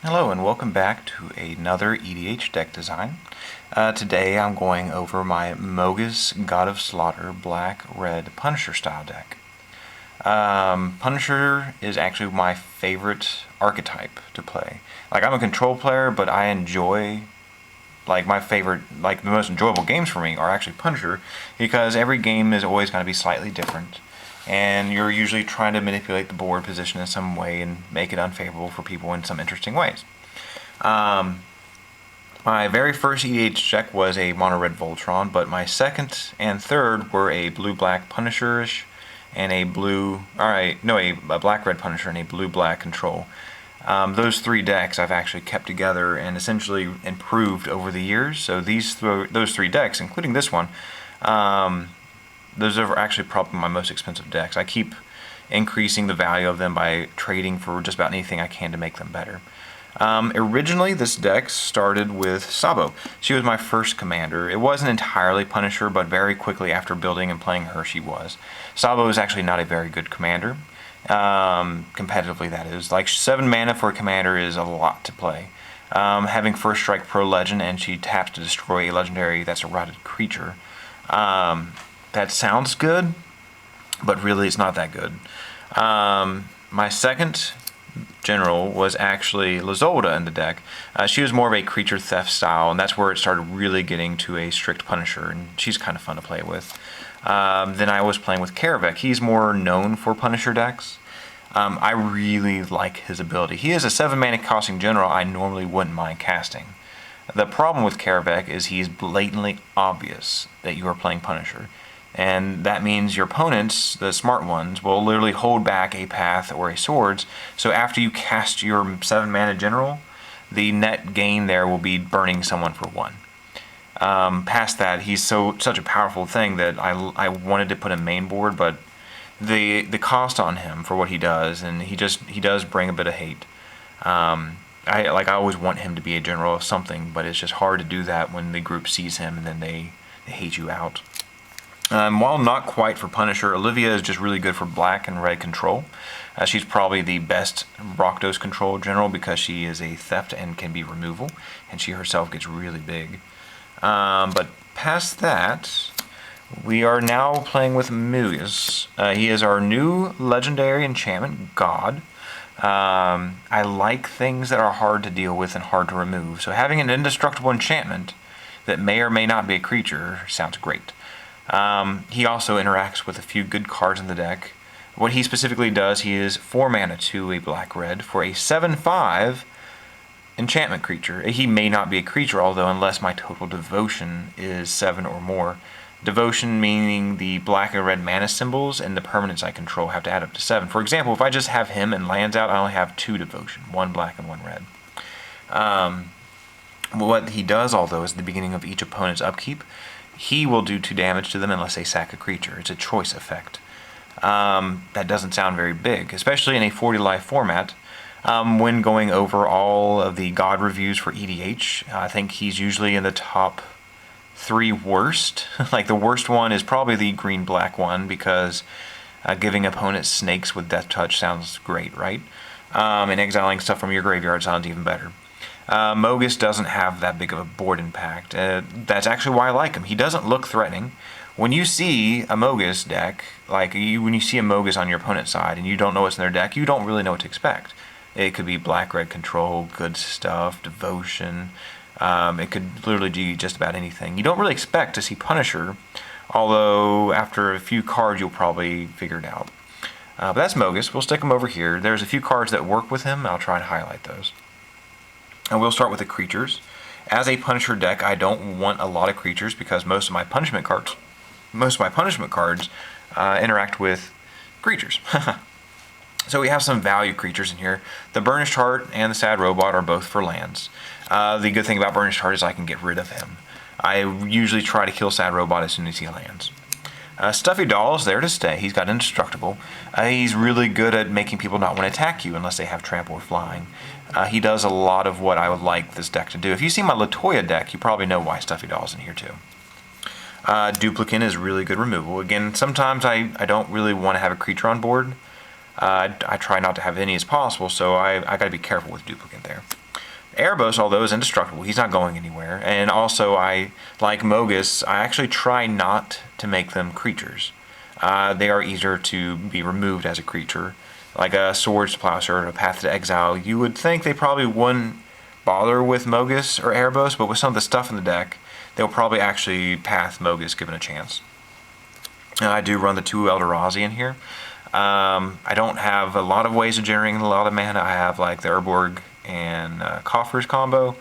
Hello and welcome back to another EDH deck design. Today I'm going over my Mogis God of Slaughter Black-Red Punisher style deck. Punisher is actually my favorite archetype to play. Like, I'm a control player, but I enjoy, the most enjoyable games for me are actually Punisher, because every game is always going to be slightly different. And you're usually trying to manipulate the board position in some way and make it unfavorable for people in some interesting ways. My very first EDH deck was a mono-red Voltron, but my second and third were a blue-black Punisher-ish and a black-red Punisher and a blue-black Control. Those three decks I've actually kept together and essentially improved over the years. So those three decks, including this one, those are actually probably my most expensive decks. I keep increasing the value of them by trading for just about anything I can to make them better. Originally, this deck started with Sabo. She was my first commander. It wasn't entirely Punisher, but very quickly after building and playing her, she was. Sabo is actually not a very good commander. Competitively, that is. Like, 7 mana for a commander is a lot to play. Having First Strike Pro Legend, and she taps to destroy a legendary that's a rotted creature. That sounds good, but really it's not that good. My second general was actually Lizolda in the deck. She was more of a creature theft style, and that's where it started really getting to a strict Punisher, and she's kind of fun to play with. Then I was playing with Karavek. He's more known for Punisher decks. I really like his ability. He is a 7 mana costing general I normally wouldn't mind casting. The problem with Karavek is he's blatantly obvious that you are playing Punisher. And that means your opponents, the smart ones, will literally hold back a path or a swords. So after you cast your 7 mana general, the net gain there will be burning someone for 1. Past that, he's such a powerful thing that I wanted to put him main board, but the cost on him for what he does, and he does bring a bit of hate. I always want him to be a general of something, but it's just hard to do that when the group sees him and then they hate you out. While not quite for Punisher, Olivia is just really good for black and red control. She's probably the best Rakdos control general because she is a theft and can be removal, and she herself gets really big. But past that, we are now playing with Mogis. He is our new legendary enchantment god. I like things that are hard to deal with and hard to remove, so having an indestructible enchantment that may or may not be a creature sounds great. He also interacts with a few good cards in the deck. What he specifically does, he is 4 mana to a black-red for a 7/5 enchantment creature. He may not be a creature, although unless my total devotion is 7 or more. Devotion meaning the black and red mana symbols and the permanents I control have to add up to 7. For example, if I just have him and lands out, I only have 2 devotion, 1 black and 1 red. What he does, although, is at the beginning of each opponent's upkeep, he will do 2 damage to them unless they sack a creature. It's a choice effect. That doesn't sound very big, especially in a 40 life format. When going over all of the god reviews for EDH, I think he's usually in the top 3 worst. Like, the worst one is probably the green-black one, because giving opponents snakes with Death Touch sounds great, right? And exiling stuff from your graveyard sounds even better. Mogis doesn't have that big of a board impact. That's actually why I like him. He doesn't look threatening. When you see a Mogis deck, when you see a Mogis on your opponent's side and you don't know what's in their deck, you don't really know what to expect. It could be black-red control, good stuff, devotion. It could literally be just about anything. You don't really expect to see Punisher, although after a few cards you'll probably figure it out. But that's Mogis. We'll stick him over here. There's a few cards that work with him. I'll try and highlight those. And we'll start with the creatures. As a Punisher deck, I don't want a lot of creatures because most of my punishment cards interact with creatures. So we have some value creatures in here. The Burnished Heart and the Sad Robot are both for lands. The good thing about Burnished Heart is I can get rid of him. I usually try to kill Sad Robot as soon as he lands. Stuffy Doll is there to stay. He's got indestructible. He's really good at making people not want to attack you unless they have trample or flying. He does a lot of what I would like this deck to do. If you see my Latoya deck, you probably know why Stuffy Doll's in here too. Duplicant is really good removal. Again, sometimes I don't really want to have a creature on board. I try not to have any as possible, so I got to be careful with Duplicant there. Erebos, although, is indestructible. He's not going anywhere. And also, like Mogis, I actually try not to make them creatures. They are easier to be removed as a creature. Like a Swords to Plowshare or a Path to Exile, you would think they probably wouldn't bother with Mogis or Erebos, but with some of the stuff in the deck, they'll probably actually path Mogis given a chance. I do run the 2 Eldrazi in here. I don't have a lot of ways of generating a lot of mana. I have like the Urborg and Coffers combo,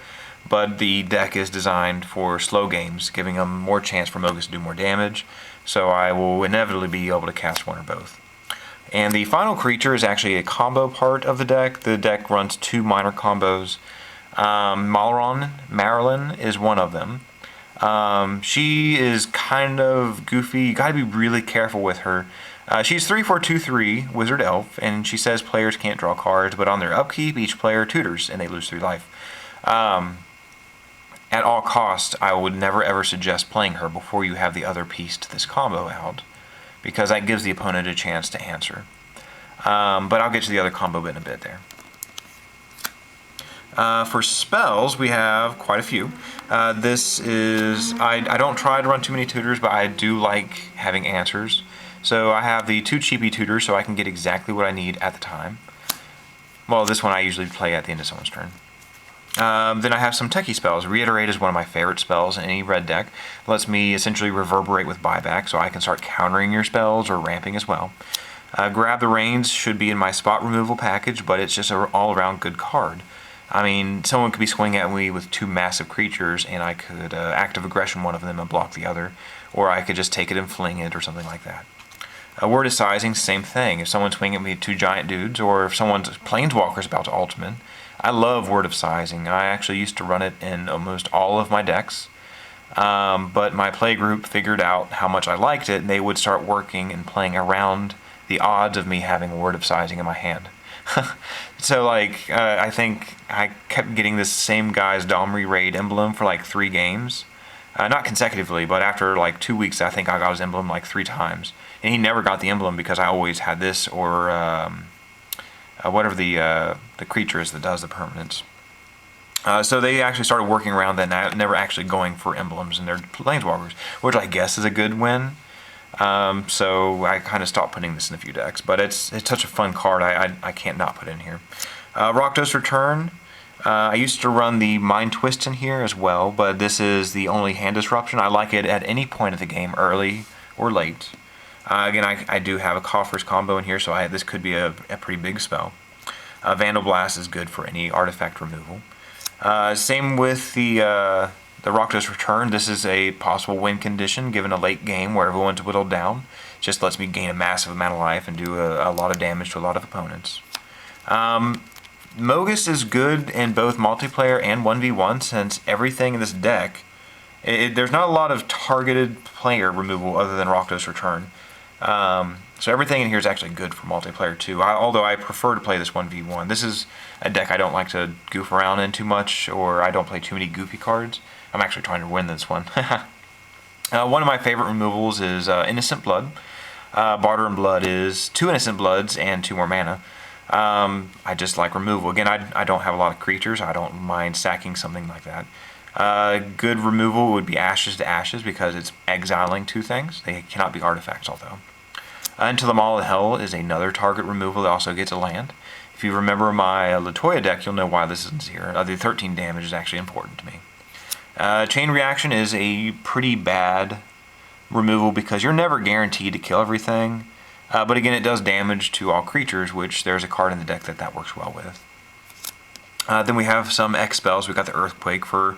but the deck is designed for slow games, giving them more chance for Mogis to do more damage, so I will inevitably be able to cast one or both. And the final creature is actually a combo part of the deck. The deck runs 2 minor combos. Marilyn is one of them. She is kind of goofy. You gotta be really careful with her. She's 3/4/2/3 Wizard Elf, and she says players can't draw cards, but on their upkeep, each player tutors, and they lose 3 life. At all costs, I would never ever suggest playing her before you have the other piece to this combo out, because that gives the opponent a chance to answer. But I'll get to the other combo bit in a bit there. For spells, we have quite a few. This is, I don't try to run too many tutors, but I do like having answers. So I have the 2 cheapy tutors so I can get exactly what I need at the time. Well, this one I usually play at the end of someone's turn. Then I have some techie spells. Reiterate is one of my favorite spells in any red deck. It lets me essentially reverberate with buyback, so I can start countering your spells or ramping as well. Grab the Reins should be in my spot removal package, but it's just an all-around good card. I mean, someone could be swinging at me with 2 massive creatures, and I could active aggression one of them and block the other, or I could just take it and fling it or something like that. Word of Sizing, same thing. If someone's swinging at me with 2 giant dudes, or if someone's Planeswalker's about to ultimate, I love Word of Sizing. I actually used to run it in almost all of my decks, but my play group figured out how much I liked it, and they would start working and playing around the odds of me having Word of Sizing in my hand. So, like, I think I kept getting this same guy's Domri Raid emblem for like 3 games. Not consecutively, but after like 2 weeks, I think I got his emblem like 3 times. And he never got the emblem because I always had this or whatever the creature is that does the permanence. So they actually started working around that, never actually going for emblems in their Planeswalkers, which I guess is a good win. So I kind of stopped putting this in a few decks, but it's such a fun card, I can't not put it in here. Rakdos Return. I used to run the Mind Twist in here as well, but this is the only hand disruption. I like it at any point of the game, early or late. Again, I do have a Coffers combo in here, so this could be a pretty big spell. Vandal Blast is good for any artifact removal. Same with the Rakdos Return. This is a possible win condition given a late game where everyone's whittled down. Just lets me gain a massive amount of life and do a lot of damage to a lot of opponents. Mogis is good in both multiplayer and 1v1 since everything in this deck, there's not a lot of targeted player removal other than Rakdos Return. So everything in here is actually good for multiplayer too, although I prefer to play this 1v1. This is a deck I don't like to goof around in too much, or I don't play too many goofy cards. I'm actually trying to win this one. One of my favorite removals is Innocent Blood. Barter and Blood is 2 Innocent Bloods and 2 more mana. I just like removal. Again, I don't have a lot of creatures. I don't mind sacking something like that. Good removal would be Ashes to Ashes because it's exiling 2 things. They cannot be artifacts, although. Into the Maw of Hell is another target removal that also gets a land. If you remember my Latoya deck, you'll know why this is here. The 13 damage is actually important to me. Chain Reaction is a pretty bad removal because you're never guaranteed to kill everything. But again, it does damage to all creatures, which there's a card in the deck that works well with. Then we have some X spells. We've got the Earthquake for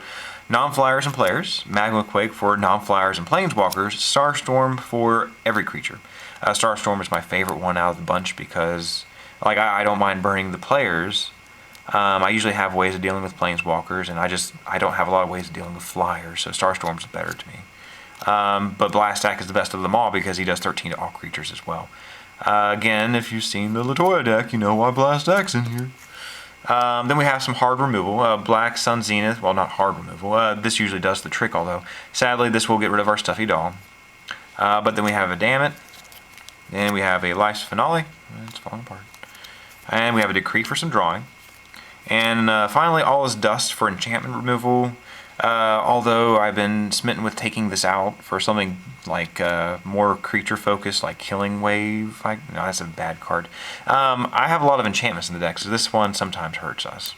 non-flyers and players, Magma Quake for non-flyers and planeswalkers, Starstorm for every creature. Starstorm is my favorite one out of the bunch because, like, I don't mind burning the players. I usually have ways of dealing with planeswalkers, and I don't have a lot of ways of dealing with flyers, so Starstorm's better to me. But Blastack is the best of them all because he does 13 to all creatures as well. Again, if you've seen the Latoya deck, you know why Blastack's in here. Then we have some hard removal. Black Sun Zenith, well, not hard removal. This usually does the trick, although sadly this will get rid of our Stuffy Doll. But then we have a Damn It. And we have a Life's Finale. It's falling apart. And we have a Decree for some drawing. And finally, All is Dust for enchantment removal. Although I've been smitten with taking this out for something like more creature focused, like Killing Wave. No, that's a bad card. I have a lot of enchantments in the deck, so this one sometimes hurts us.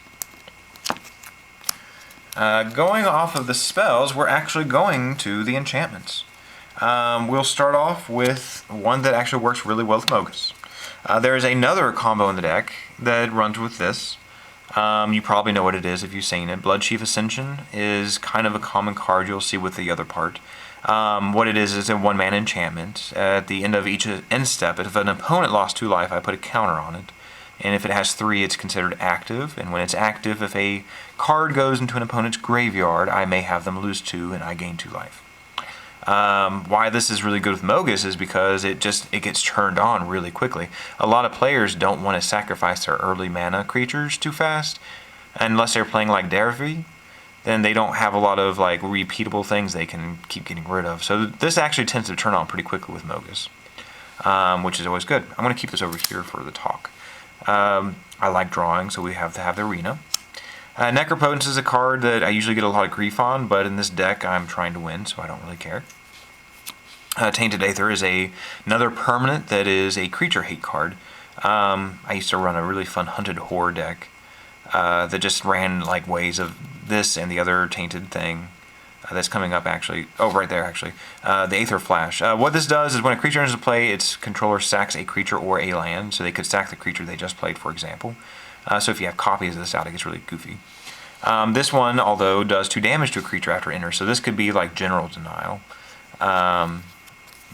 Going off of the spells, we're actually going to the enchantments. We'll start off with one that actually works really well with Mogis. There is another combo in the deck that runs with this. You probably know what it is if you've seen it. Bloodchief Ascension is kind of a common card you'll see with the other part. What it is a 1-mana enchantment. At the end of each end step, if an opponent lost 2 life, I put a counter on it. And if it has 3, it's considered active. And when it's active, if a card goes into an opponent's graveyard, I may have them lose 2 and I gain 2 life. Why this is really good with Mogis is because it gets turned on really quickly. A lot of players don't want to sacrifice their early mana creatures too fast, unless they're playing like Dervi. Then they don't have a lot of like repeatable things they can keep getting rid of. So this actually tends to turn on pretty quickly with Mogis, which is always good. I'm going to keep this over here for the talk. I like drawing, so we have to have the arena. Necropotence is a card that I usually get a lot of grief on, but in this deck I'm trying to win, so I don't really care. Tainted Aether is another permanent that is a creature hate card. I used to run a really fun Hunted Horror deck that just ran like ways of this and the other tainted thing that's coming up actually. Oh, right there actually. The Aether Flash. What this does is when a creature enters into play, its controller sacks a creature or a land, so they could sack the creature they just played, for example. So if you have copies of this out, it gets really goofy. This one, although, does 2 damage to a creature after it enters, so this could be like General Denial.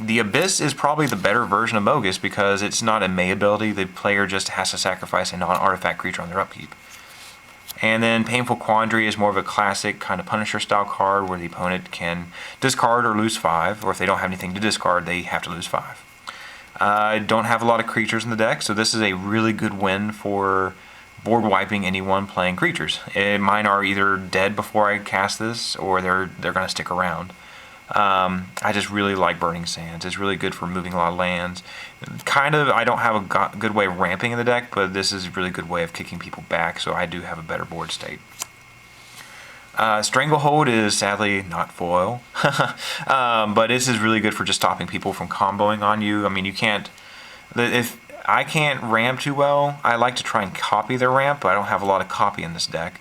The Abyss is probably the better version of Mogis because it's not a May ability. The player just has to sacrifice a non-artifact creature on their upkeep. And then Painful Quandary is more of a classic kind of Punisher style card where the opponent can discard or lose 5, or if they don't have anything to discard, they have to lose 5. I don't have a lot of creatures in the deck, so this is a really good win for board wiping anyone playing creatures. Mine are either dead before I cast this, or they're going to stick around. I just really like Burning Sands. It's really good for moving a lot of lands. I don't have a good way of ramping in the deck, but this is a really good way of kicking people back, so I do have a better board state. Stranglehold is sadly not foil, but this is really good for just stopping people from comboing on you. I mean, you can't... If I can't ramp too well, I like to try and copy their ramp, but I don't have a lot of copy in this deck.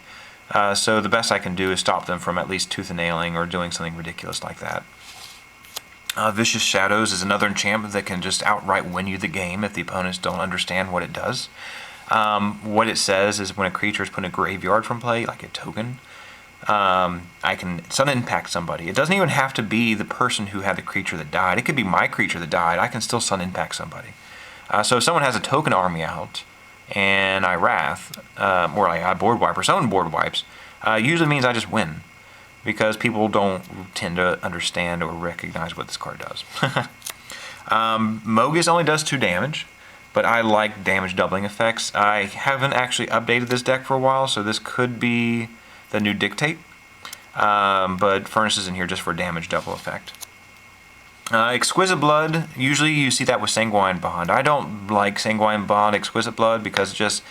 So the best I can do is stop them from at least tooth and nailing or doing something ridiculous like that. Vicious Shadows is another enchantment that can just outright win you the game if the opponents don't understand what it does. What it says is when a creature is put in a graveyard from play, like a token, I can sudden impact somebody. It doesn't even have to be the person who had the creature that died. It could be my creature that died. I can still sudden impact somebody. So if someone has a token army out, and I Wrath, or I board wipe, or someone board wipes, usually means I just win, because people don't tend to understand or recognize what this card does. Mogis only does 2 damage, but I like damage doubling effects. I haven't actually updated this deck for a while, so this could be the new Dictate, but Furnace is in here just for damage double effect. Exquisite Blood, usually you see that with Sanguine Bond. I don't like Sanguine Bond Exquisite Blood because it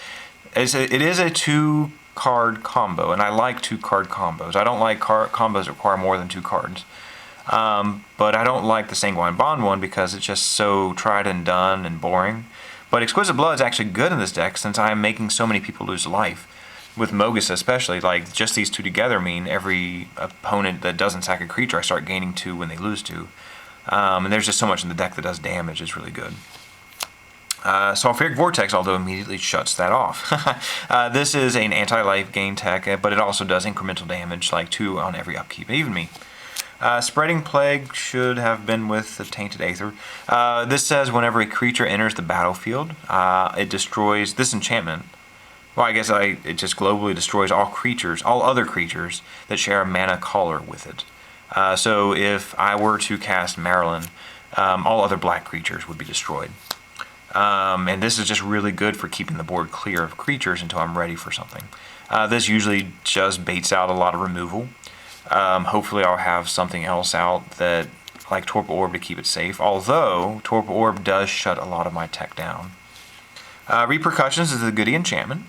is a 2-card combo, and I like 2-card combos. I don't like combos that require more than 2 cards. But I don't like the Sanguine Bond one because it's just so tried and done and boring. But Exquisite Blood is actually good in this deck since I am making so many people lose life. With Mogis especially, like just these 2 together mean every opponent that doesn't sack a creature, I start gaining 2 when they lose 2. And there's just so much in the deck that does damage. It's really good. Sulfuric Vortex, although immediately shuts that off. This is an anti-life gain tech, but it also does incremental damage, like 2 on every upkeep, even me. Spreading Plague should have been with the Tainted Aether. This says whenever a creature enters the battlefield, it destroys this enchantment. Well, I guess it just globally destroys all other creatures that share a mana color with it. So if I were to cast Marilyn, all other black creatures would be destroyed. And this is just really good for keeping the board clear of creatures until I'm ready for something. This usually just baits out a lot of removal. Hopefully I'll have something else out that, like Torpor Orb, to keep it safe, although Torpor Orb does shut a lot of my tech down. Repercussions is a goodie enchantment.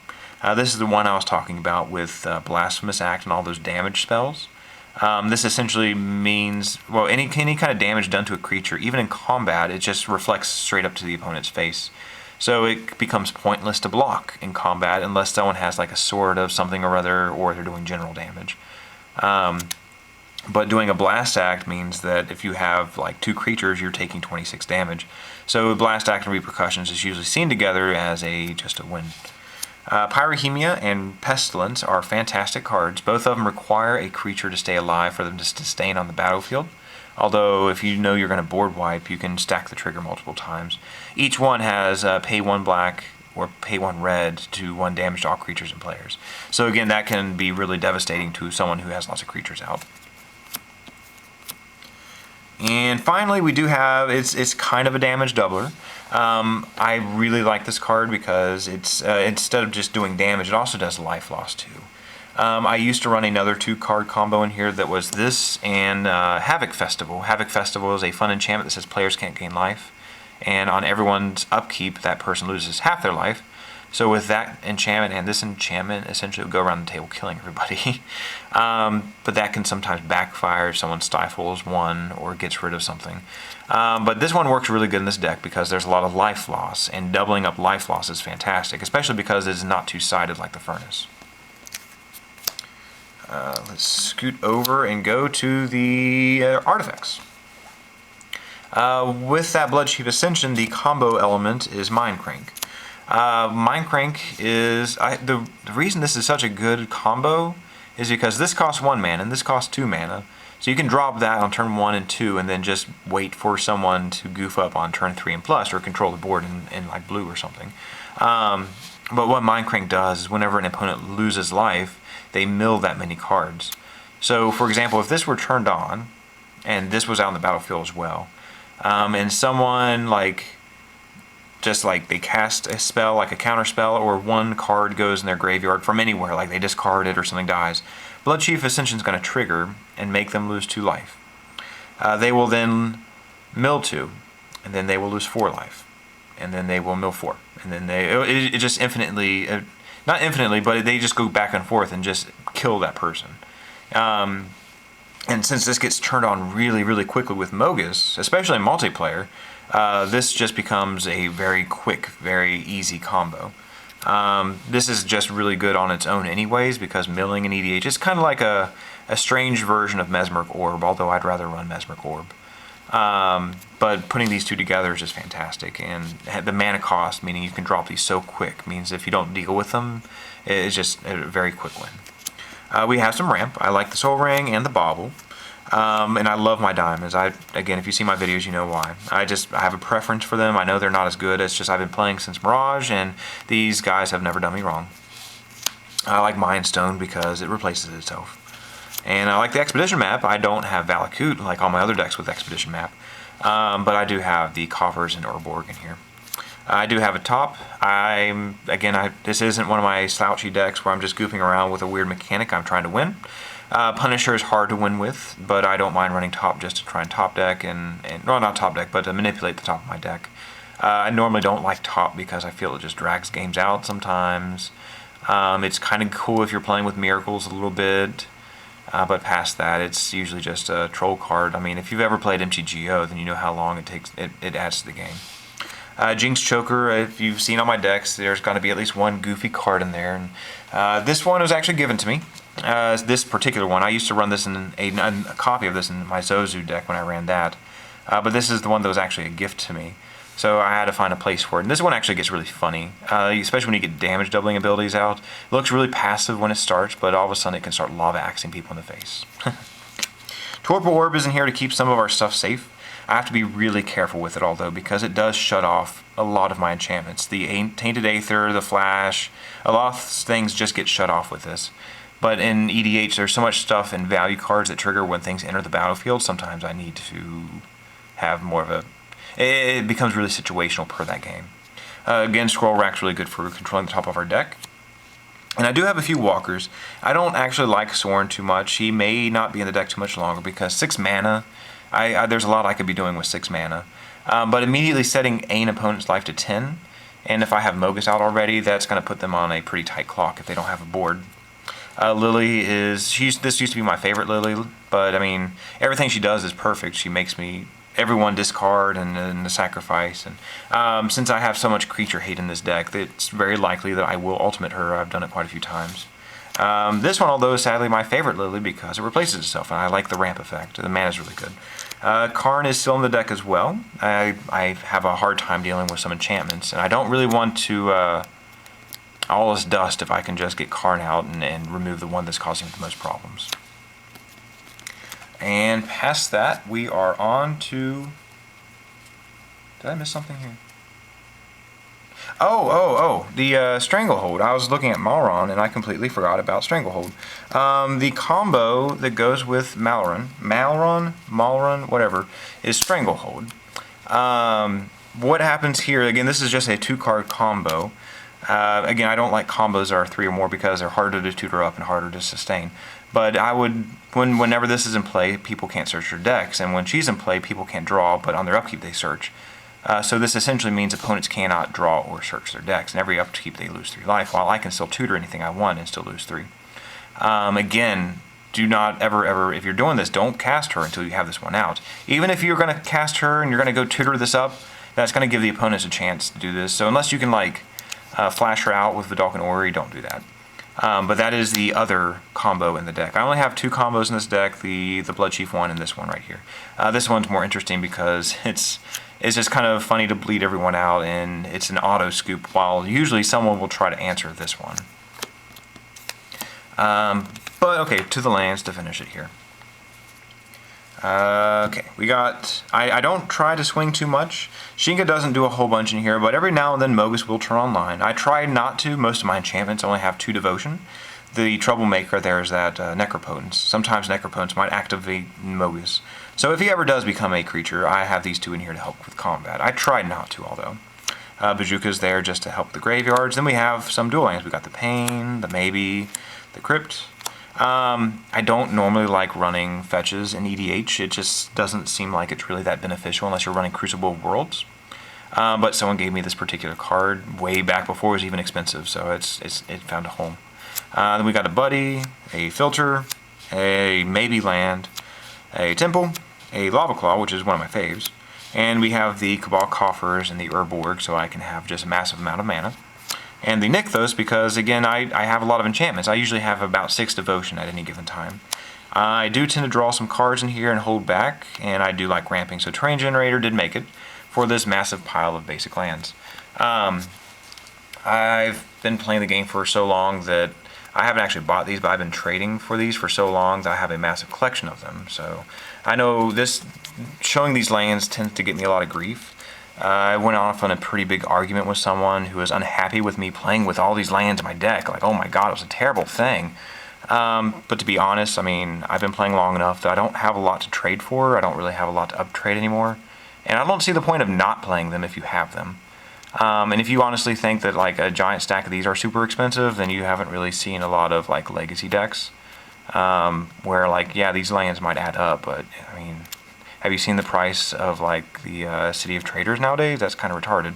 This is the one I was talking about with Blasphemous Act and all those damage spells. This essentially means, well, any kind of damage done to a creature, even in combat, it just reflects straight up to the opponent's face. So it becomes pointless to block in combat unless someone has like a sword of something or other, or they're doing general damage. But doing a Blast Act means that if you have like 2 creatures, you're taking 26 damage. So Blast Act and Repercussions is usually seen together as just a win. Pyrohemia and Pestilence are fantastic cards. Both of them require a creature to stay alive for them to sustain on the battlefield. Although if you know you're going to board wipe, you can stack the trigger multiple times. Each one has pay 1 black or pay 1 red to 1 damage to all creatures and players. So again, that can be really devastating to someone who has lots of creatures out. And finally, we do have, it's kind of a damage doubler. I really like this card because it's instead of just doing damage, it also does life loss too. I used to run another 2-card combo in here that was this and Havoc Festival. Havoc Festival is a fun enchantment that says players can't gain life. And on everyone's upkeep, that person loses half their life. So with that enchantment and this enchantment, essentially would go around the table killing everybody. But that can sometimes backfire if someone stifles one or gets rid of something. But this one works really good in this deck because there's a lot of life loss, and doubling up life loss is fantastic, especially because it's not two-sided like the Furnace. Let's scoot over and go to the artifacts. With that Bloodchief Ascension, the combo element is Mindcrank. Mindcrank is, the reason this is such a good combo is because this costs 1 mana and this costs 2 mana. So you can drop that on turn 1 and 2 and then just wait for someone to goof up on turn 3 and plus, or control the board in like blue or something. But what Mindcrank does is whenever an opponent loses life, they mill that many cards. So for example, if this were turned on, and this was out in the battlefield as well, and someone just they cast a spell, like a counter spell, or 1 card goes in their graveyard from anywhere, like they discard it or something dies, Bloodchief Ascension is going to trigger and make them lose 2 life. They will then mill 2, and then they will lose 4 life, and then they will mill 4, and then it just infinitely, not infinitely, but they just go back and forth and just kill that person. And since this gets turned on really, really quickly with Mogis, especially in multiplayer, this just becomes a very quick, very easy combo. This is just really good on its own anyways, because milling and EDH is kind of like a strange version of Mesmeric Orb, although I'd rather run Mesmeric Orb. But putting these 2 together is just fantastic, and the mana cost, meaning you can drop these so quick, means if you don't deal with them, it's just a very quick win. We have some ramp. I like the Soul Ring and the Bauble. And I love my diamonds. Again, if you see my videos, you know why. I have a preference for them. I know they're not as good. It's just I've been playing since Mirage, and these guys have never done me wrong. I like Mind Stone because it replaces itself. And I like the Expedition map. I don't have Valakut like all my other decks with Expedition map. But I do have the Coffers and Urborg in here. I do have a top. This isn't one of my slouchy decks where I'm just goofing around with a weird mechanic. I'm trying to win. Punisher is hard to win with, but I don't mind running top just to try and top deck well, not top deck, but to manipulate the top of my deck. I normally don't like top because I feel it just drags games out sometimes. It's kind of cool if you're playing with Miracles a little bit, but past that, it's usually just a troll card. I mean, if you've ever played MTGO, then you know how long it takes. It adds to the game. Jinx Choker, if you've seen on my decks, there's going to be at least 1 goofy card in there. And this one was actually given to me. This particular one, I used to run this in a copy of this in my Zozu deck when I ran that. But this is the one that was actually a gift to me. So I had to find a place for it. And this one actually gets really funny, especially when you get damage doubling abilities out. It looks really passive when it starts, but all of a sudden it can start lava axing people in the face. Torpor Orb is in here to keep some of our stuff safe. I have to be really careful with it all though, because it does shut off a lot of my enchantments. The Tainted Aether, the Flash, a lot of things just get shut off with this. But in EDH, there's so much stuff and value cards that trigger when things enter the battlefield. Sometimes I need to have more of a... It becomes really situational per that game. Again, Scroll Rack's really good for controlling the top of our deck. And I do have a few walkers. I don't actually like Soren too much. He may not be in the deck too much longer because 6 mana, there's a lot I could be doing with 6 mana. But immediately setting an opponent's life to 10 And if I have Mogis out already, that's going to put them on a pretty tight clock if they don't have a board. Lily is, this used to be my favorite Lily, but I mean, everything she does is perfect. She makes everyone discard and the sacrifice. And since I have so much creature hate in this deck, it's very likely that I will ultimate her. I've done it quite a few times. This one, although, is sadly my favorite Lily because it replaces itself, and I like the ramp effect. The mana is really good. Karn is still in the deck as well. I have a hard time dealing with some enchantments, and I don't really want to all this dust if I can just get Karn out and remove the one that's causing the most problems. And past that, we are on to... Did I miss something here? Oh, the Stranglehold. I was looking at Malron, and I completely forgot about Stranglehold. The combo that goes with Malron, whatever, is Stranglehold. What happens here, again, this is just a 2-card combo. Again, I don't like combos that are 3 or more because they're harder to tutor up and harder to sustain. But I would, whenever this is in play, people can't search their decks, and when she's in play, people can't draw, but on their upkeep they search. So this essentially means opponents cannot draw or search their decks, and every upkeep they lose 3 life, while I can still tutor anything I want and still lose 3. Again, do not ever, if you're doing this, don't cast her until you have this one out. Even if you're going to cast her and you're going to go tutor this up, that's going to give the opponents a chance to do this. So unless you can, like, flash her out with Vidalcan Ori, don't do that. But that is the other combo in the deck. I only have 2 combos in this deck, the Blood Chief one and this one right here. This one's more interesting because it's just kind of funny to bleed everyone out, and it's an auto scoop, while usually someone will try to answer this one. But okay, to the lands to finish it here. Okay, we got... I don't try to swing too much. Shinka doesn't do a whole bunch in here, but every now and then Mogis will turn online. I try not to. Most of my enchantments only have 2 devotion. The troublemaker there is that Necropotence. Sometimes Necropotence might activate Mogis. So if he ever does become a creature, I have these 2 in here to help with combat. I try not to, although. Bajuka's there just to help the graveyards. Then we have some dual lands. We got the Pain, the Maybe, the Crypt. I don't normally like running fetches in EDH. It just doesn't seem like it's really that beneficial unless you're running Crucible of Worlds. But someone gave me this particular card way back before it was even expensive, so it found a home. Then we got a Buddy, a Filter, a Maybe Land, a Temple, a Lava Claw, which is one of my faves, and we have the Cabal Coffers and the Urborg, so I can have just a massive amount of mana. And the Nykthos, because again, I have a lot of enchantments. I usually have about 6 devotion at any given time. I do tend to draw some cards in here and hold back, and I do like ramping, so Terrain Generator did make it for this massive pile of basic lands. I've been playing the game for so long that I haven't actually bought these, but I've been trading for these for so long that I have a massive collection of them. So I know showing these lands tends to get me a lot of grief. I went off on a pretty big argument with someone who was unhappy with me playing with all these lands in my deck. Like, oh my god, it was a terrible thing. But to be honest, I mean, I've been playing long enough that I don't have a lot to trade for. I don't really have a lot to uptrade anymore. And I don't see the point of not playing them if you have them. And if you honestly think that like a giant stack of these are super expensive, then you haven't really seen a lot of like legacy decks. Where like, yeah, these lands might add up, but I mean... Have you seen the price of like the City of Traders nowadays? That's kind of retarded.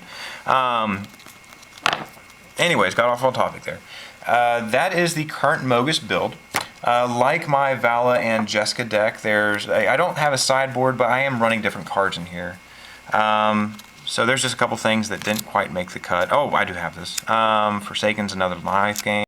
Anyways, got off on topic there. That is the current Mogis build. Like my Vala and Jessica deck, I don't have a sideboard, but I am running different cards in here. So there's just a couple things that didn't quite make the cut. Oh, I do have this. Forsaken's another live game.